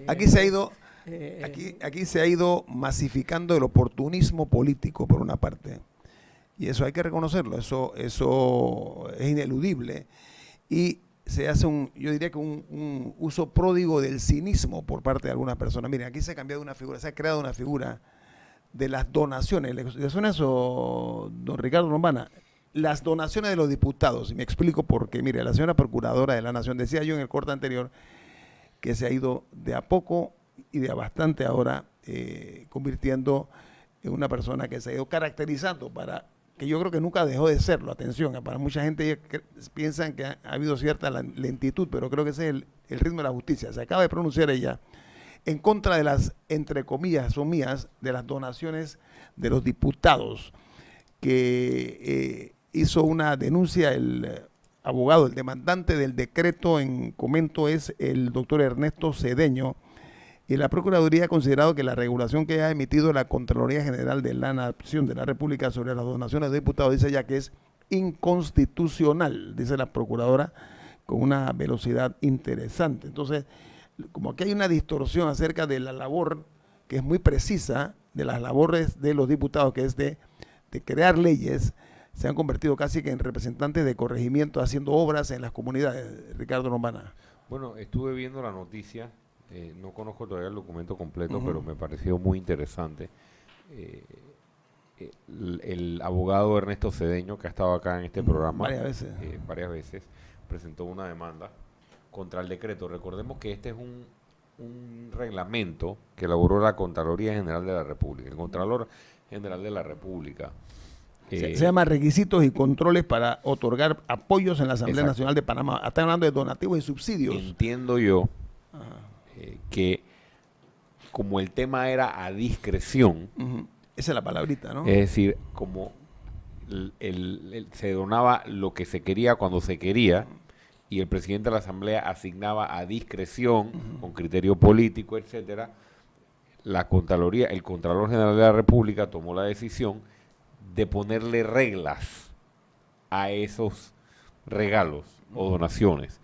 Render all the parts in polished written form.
Aquí se ha ido masificando el oportunismo político, por una parte. Y eso hay que reconocerlo, eso es ineludible. Y se hace yo diría que un uso pródigo del cinismo por parte de algunas personas. Miren, aquí se ha cambiado una figura, se ha creado una figura de las donaciones. ¿Le suena eso, don Ricardo Lombana? Las donaciones de los diputados. Y me explico por qué. Mire, la señora Procuradora de la Nación, decía yo en el corte anterior, que se ha ido de a poco y de a bastante ahora convirtiendo en una persona que se ha ido caracterizando para que yo creo que nunca dejó de serlo. Atención, para mucha gente piensan que ha habido cierta lentitud, pero creo que ese es el ritmo de la justicia. Se acaba de pronunciar ella en contra de las, entre comillas, son mías, de las donaciones de los diputados, que hizo una denuncia el abogado, el demandante del decreto en comento es el doctor Ernesto Cedeño, y la Procuraduría ha considerado que la regulación que ha emitido la Contraloría General de la Nación de la República sobre las donaciones de diputados, dice ya que es inconstitucional, dice la Procuradora, con una velocidad interesante. Entonces, como aquí hay una distorsión acerca de la labor, que es muy precisa, de las labores de los diputados, que es de crear leyes, se han convertido casi que en representantes de corregimiento haciendo obras en las comunidades. Ricardo Lombana. Bueno, estuve viendo la noticia, no conozco todavía el documento completo, pero me pareció muy interesante. El abogado Ernesto Cedeño, que ha estado acá en este programa varias veces, presentó una demanda contra el decreto. Recordemos que este es un reglamento que elaboró la Contraloría General de la República. El Contralor General de la República se llama requisitos y controles para otorgar apoyos en la Asamblea Nacional de Panamá. Están hablando de donativos y subsidios. Entiendo yo que como el tema era a discreción, esa es la palabrita, ¿no? Es decir, como se donaba lo que se quería cuando se quería, y el presidente de la Asamblea asignaba a discreción, con criterio político, etcétera, la Contraloría, el Contralor General de la República tomó la decisión de ponerle reglas a esos regalos o donaciones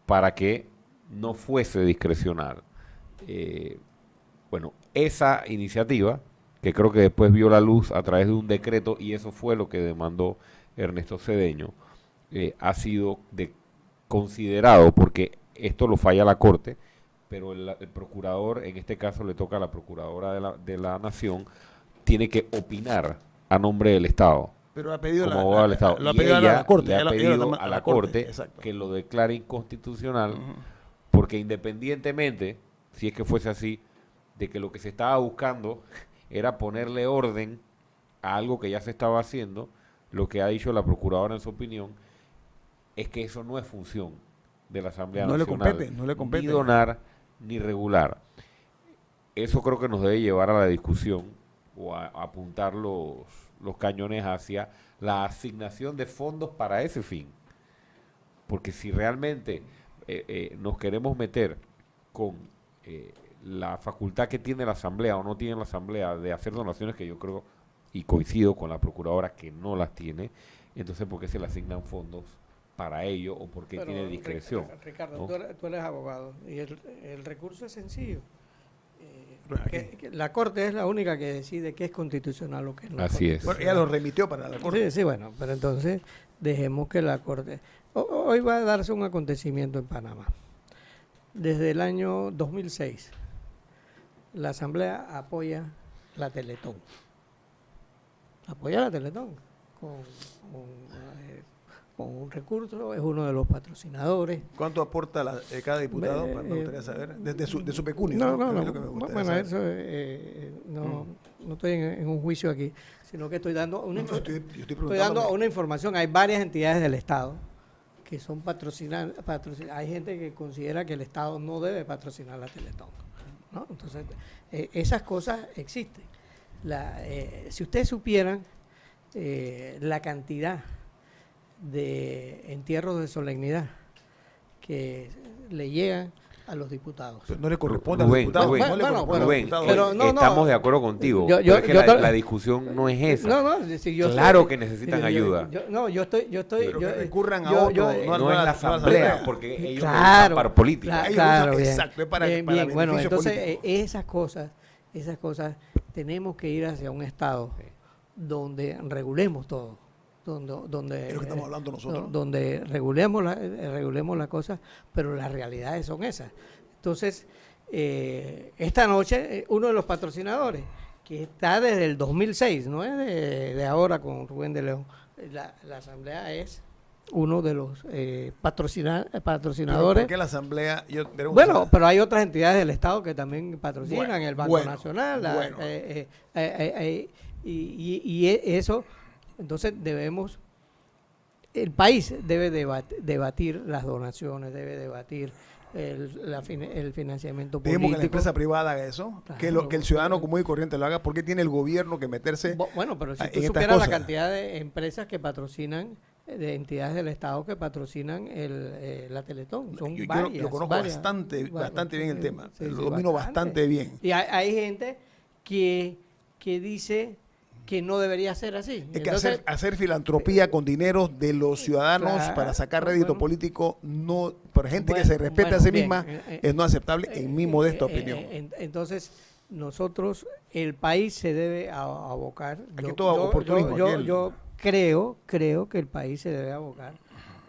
para que no fuese discrecional. Bueno, esa iniciativa, que creo que después vio la luz a través de un decreto, y eso fue lo que demandó Ernesto Cedeño, ha sido considerado, porque esto lo falla la Corte, pero el procurador, en este caso le toca a la Procuradora de la Nación, tiene que opinar a nombre del Estado. Pero ha pedido como abogado del Estado. Lo ha pedido a la Corte. Le ha pedido a la Corte que lo declare inconstitucional, porque independientemente, si es que fuese así, de que lo que se estaba buscando era ponerle orden a algo que ya se estaba haciendo, lo que ha dicho la Procuradora en su opinión es que eso no es función de la Asamblea Nacional. No le compete. Ni donar, ni regular. Eso creo que nos debe llevar a la discusión o a apuntar los cañones hacia la asignación de fondos para ese fin. Porque si realmente nos queremos meter con la facultad que tiene la Asamblea o no tiene la Asamblea de hacer donaciones, que yo creo y coincido con la Procuradora que no las tiene, entonces ¿por qué se le asignan fondos para ello o por qué tiene discreción? Ricardo, ¿no? tú eres abogado y el recurso es sencillo. Que la Corte es la única que decide qué es constitucional o qué no. Así es. Bueno, ella lo remitió para la Corte. Sí, bueno, pero entonces dejemos que la Corte... Hoy va a darse un acontecimiento en Panamá. Desde el año 2006, la Asamblea apoya la Teletón. Apoya la Teletón con un recurso, es uno de los patrocinadores. ¿Cuánto aporta cada diputado? Me gustaría saber. De su pecunio. No. Bueno, eso no estoy en un juicio aquí, sino que estoy dando una información. Hay varias entidades del Estado que son patrocinadas. Hay gente que considera que el Estado no debe patrocinar la Teletón, ¿no? Entonces, esas cosas existen. Si ustedes supieran la cantidad de entierros de solemnidad que le llegan a los diputados. Pero no le corresponde Rubén, a los diputados. Rubén, no le corresponde a los Rubén, diputados. pero no, estamos de acuerdo contigo. Yo- pero es que yo- la discusión no es esa. Claro que necesitan ayuda. Yo estoy. Pero que recurran a yo- otro, yo- no No es la asamblea, porque ellos lo usan para política. Ellos Claro, usan- bien. exacto, es para Bien. beneficio Bueno, entonces político. esas cosas tenemos que ir hacia un estado donde regulemos todo, donde Es lo que estamos hablando nosotros. donde regulemos las cosas, pero las realidades son esas. Entonces, esta noche uno de los patrocinadores que está desde el 2006, no es de ahora con Rubén de León, la asamblea es uno de los patrocinadores. ¿Por qué la asamblea? Bueno, pero hay otras entidades del Estado que también patrocinan, Bueno, el Banco bueno, Nacional, bueno. Eso, entonces el país debe debatir las donaciones, debe debatir el financiamiento político. Dijimos que la empresa privada haga eso, Claro. que el ciudadano común y corriente lo haga. ¿Por qué tiene el gobierno que meterse Bueno, pero si en tú estas supieras la cosas? cantidad de empresas que patrocinan, de entidades del Estado que patrocinan la Teletón, son Yo varias. lo conozco varias. bastante bien el tema. Sí, lo sí, domino bastante bien. Y hay gente que dice que no debería ser así. Es que Entonces, hacer filantropía con dinero de los ciudadanos claro, para sacar rédito bueno. político, no, por gente que Bueno, se respeta a bueno, sí bien, misma, es no aceptable en mi modesta opinión. Entonces, nosotros, el país se debe abocar. Aquí todo oportunismo, aquí el- Yo creo que el país se debe abocar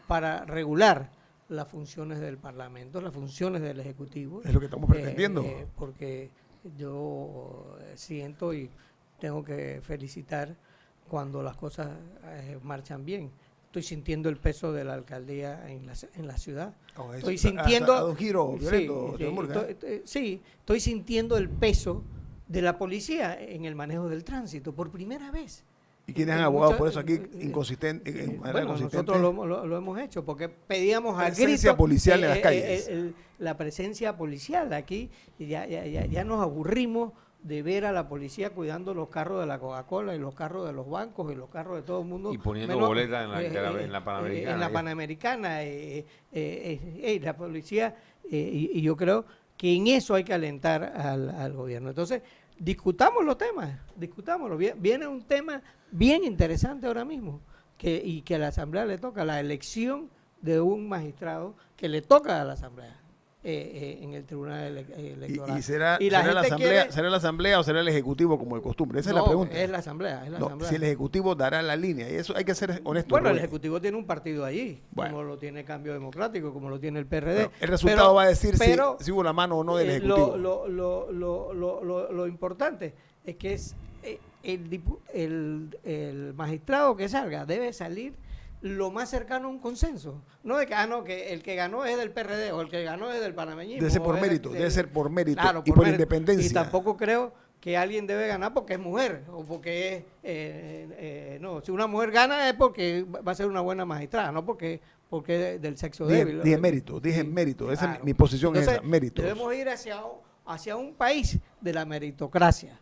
para regular las funciones del Parlamento, las funciones del Ejecutivo. Es lo que estamos pretendiendo. Porque yo siento y tengo que felicitar cuando las cosas marchan bien. Estoy sintiendo el peso de la alcaldía en la ciudad. Estoy sintiendo... A don Giro violento, señor Murga. Estoy sintiendo el peso de la policía en el manejo del tránsito por primera vez. ¿Y quiénes han abogado por eso aquí inconsistente? Bueno, nosotros lo hemos hecho porque pedíamos a Presencia gritos policial en las calles. la presencia policial aquí. Y ya nos aburrimos de ver a la policía cuidando los carros de la Coca-Cola y los carros de los bancos y los carros de todo el mundo. Y poniendo boletas en la Panamericana. En la Panamericana. La policía, y yo creo que en eso hay que alentar al gobierno. Entonces, discutamos los temas, discutámoslo. Viene un tema bien interesante ahora mismo, y que a la Asamblea le toca, la elección de un magistrado que le toca a la Asamblea. En el Tribunal Electoral. ¿Y será la Asamblea o será el Ejecutivo como de costumbre? Esa es la pregunta. Es la Asamblea. Si el Ejecutivo dará la línea, y eso hay que ser honesto. Bueno, el Rubén. Ejecutivo tiene un partido allí, como lo tiene Cambio Democrático, como lo tiene el PRD. Bueno, el resultado va a decir pero, si hubo la mano o no del Ejecutivo. Lo importante es que el magistrado que salga debe salir lo más cercano a un consenso. No de que, que el que ganó es del PRD o el que ganó es del panameñismo. Debe ser por mérito, claro, y por mérito. independencia. Y tampoco creo que alguien debe ganar porque es mujer o porque es... no, si una mujer gana es porque va a ser una buena magistrada, no porque es del sexo débil. Dije mérito. Esa Claro. es mi posición. Entonces, es esa, mérito. Debemos ir hacia un país de la meritocracia,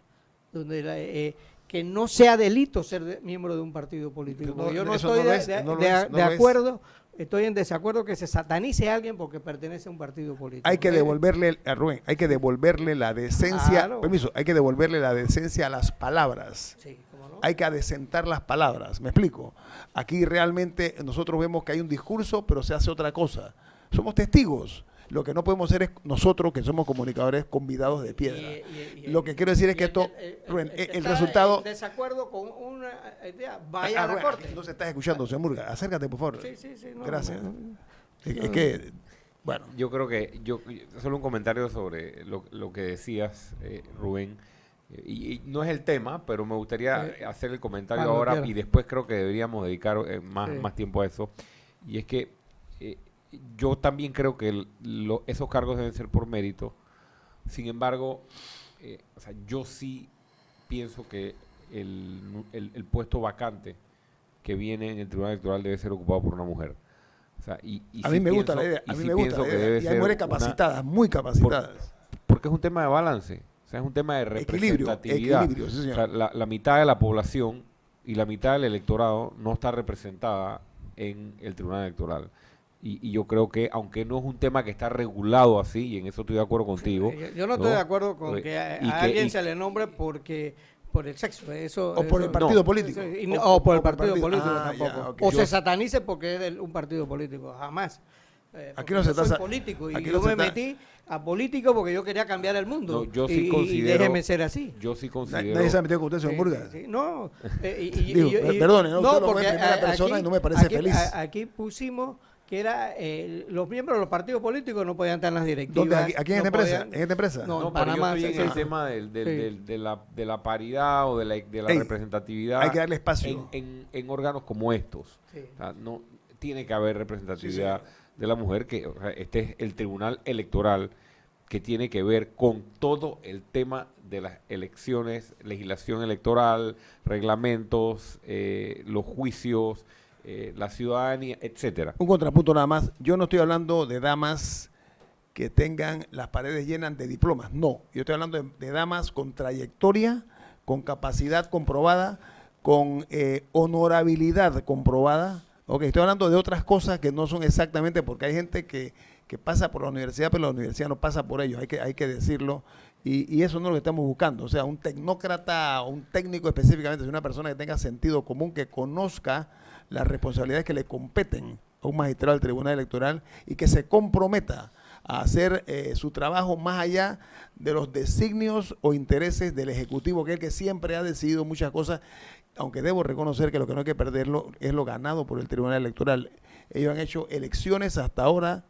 donde que no sea delito ser miembro de un partido político. Yo no estoy de acuerdo, estoy en desacuerdo que se satanice a alguien porque pertenece a un partido político. Hay que devolverle, a Rubén, hay que devolverle la decencia, Claro. hay que devolverle la decencia a las palabras. Sí, ¿cómo no? Hay que adecentar las palabras, ¿me explico? Aquí realmente nosotros vemos que hay un discurso, pero se hace otra cosa. Somos testigos. Lo que no podemos ser es nosotros, que somos comunicadores, convidados de piedra. Lo que quiero decir es que esto, Rubén, el resultado... En desacuerdo con una idea, vaya a la corte. No se está escuchando, señor Murga. Acércate, por favor. Sí, no, Gracias. no. Es que, bueno. Yo creo que, solo un comentario sobre lo que decías, Rubén, y no es el tema, pero me gustaría hacer el comentario Cuando ahora quiera. y después creo que deberíamos dedicar más tiempo a eso. Y es que yo también creo que esos cargos deben ser por mérito. Sin embargo, o sea, yo sí pienso que el puesto vacante que viene en el Tribunal Electoral debe ser ocupado por una mujer. O sea, a mí me gusta la idea. Y hay mujeres capacitadas, muy capacitadas. Porque es un tema de balance. O sea, es un tema de representatividad. Equilibrio, sí, señor. O sea, la mitad de la población y la mitad del electorado no está representada en el Tribunal Electoral. Y yo creo que, aunque no es un tema que está regulado así, y en eso estoy de acuerdo contigo. Yo no estoy de acuerdo con que a alguien se le nombre por el sexo. O por el partido político. O por el partido político tampoco. Ya, okay. O se satanice porque es un partido político. Jamás. Aquí no se soy político y yo me metí a político porque yo quería cambiar el mundo. No, yo sí considero, y déjeme ser así. Yo sí considero. Nadie se ha metido con usted, señor Murga. Sí, no. Perdone, no, usted lo ve en primera persona y no me parece feliz. Aquí pusimos que era los miembros de los partidos políticos no podían estar en las directivas. ¿Dónde? ¿Aquí en esta empresa? ¿En esta empresa? No, en pero Panamá. yo estoy en el tema de la paridad o de la representatividad. Hay que darle espacio. En órganos como estos. Sí. O sea, no, tiene que haber representatividad de la mujer, que o sea, este es el Tribunal Electoral, que tiene que ver con todo el tema de las elecciones, legislación electoral, reglamentos, los juicios, la ciudadanía, etcétera. Un contrapunto nada más. Yo no estoy hablando de damas que tengan las paredes llenas de diplomas. No, yo estoy hablando de damas con trayectoria, con capacidad comprobada, con honorabilidad comprobada. Ok, estoy hablando de otras cosas que no son exactamente, porque hay gente que pasa por la universidad, pero la universidad no pasa por ellos, hay que decirlo, y eso no es lo que estamos buscando. O sea, un tecnócrata, un técnico específicamente, es una persona que tenga sentido común, que conozca las responsabilidades que le competen a un magistrado del Tribunal Electoral y que se comprometa a hacer su trabajo más allá de los designios o intereses del Ejecutivo, que es el que siempre ha decidido muchas cosas, aunque debo reconocer que lo que no hay que perderlo es lo ganado por el Tribunal Electoral. Ellos han hecho elecciones hasta ahora,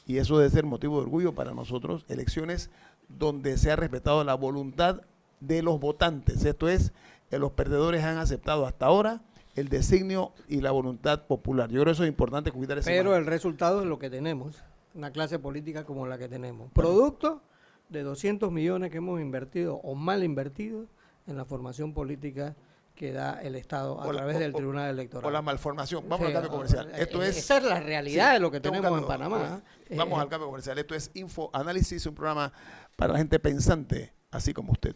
y eso debe ser motivo de orgullo para nosotros, elecciones donde se ha respetado la voluntad de los votantes. Esto es, los perdedores han aceptado hasta ahora el designio y la voluntad popular. Yo creo que eso es importante cuidar ese. Pero el resultado es lo que tenemos, una clase política como la que tenemos. Producto de 200 millones que hemos invertido o mal invertido en la formación política que da el Estado a través del Tribunal Electoral. O la malformación. Vamos al cambio comercial. Esa es la realidad de lo que tenemos en Panamá. Vamos al cambio comercial. Esto es Info Análisis, un programa para la gente pensante, así como usted.